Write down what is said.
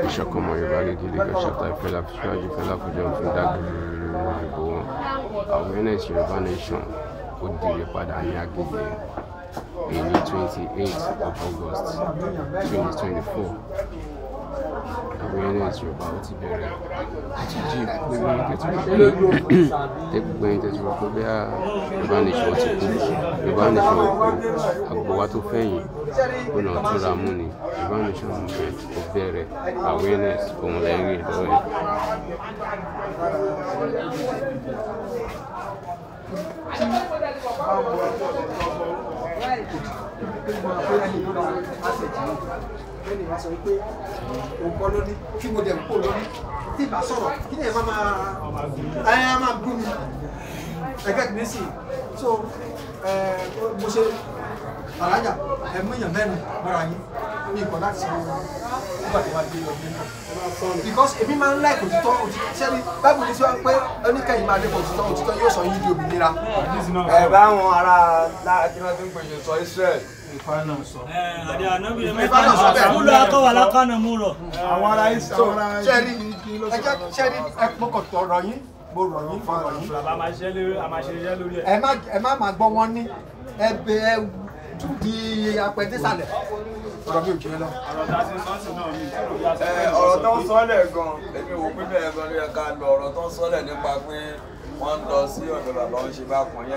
ìṣọ̀kan ọmọ Yorùbá lè dìde kẹsàtà ìfẹ́lá síwájú fẹ́lá kọjá òfin dágbére ìbò wọn. Awareness Yorùbá Nation ó dìde padà ní Agege èyí 28 of August 2024. Awareness Yorùbá ó ti bẹ̀rẹ̀ jíjí gbogbo ẹ̀yin tẹ́tí rò pé bí Yorùbá Nation ti kú, Yorùbá Nation àgbò wa tó fẹ̀yìn ó nà túnra mú ni. Yorùbá Nation movement ó bẹ̀rẹ̀ awareness òun lẹ́rìn lọ́wọ́ ẹ̀. Bẹ́ẹ̀ni wá sọ pé òun kọ́ lóní kí mo dẹ̀ kó lóní tí ìbá sọ̀rọ̀ kí ni ẹ̀ máa gún mi ẹgbẹ́ kìíní sí so mo ṣe alájà ẹ̀mú èèyàn mẹ́rin mọ́ra yín ní ìkọ̀ láti ṣe nígbà tó wá dé ọdún náà because èmi máa ń láìkò òtítọ́ sẹ́ni báìbù ní sí wá pé oníkẹ́yìn máa dé òtítọ́ yóò sọ yín di òmìnira. Báwọn ará láti náà tó ń pèsè sọ Israel. Múlò akọ́wà lákànnà múlò. Àwọn ará Israel. Ṣẹ́rí ẹ̀pọ̀kọ̀ tọ̀rọ̀ yín, mo rọ̀ yín fọ̀rọ̀ yín. Bàbá máa ṣe lórí ẹ̀. Ẹ má máa gbọ́ wọn ní ẹbẹ̀ ẹ tún di apẹ̀désàlẹ̀. Ọ̀rọ̀ mi ò jẹ́ lọ. Ọ̀rọ̀ tó ń sọ́lẹ̀ gan, èmi wò pé bẹ́ẹ̀ gan ló yẹ ká lọ ọ̀rọ̀ tó ń sọ́lẹ̀ nípa pé wọ́n ń lọ sí ọ̀dọ̀ bàbá wọn ṣe bá kan yẹn.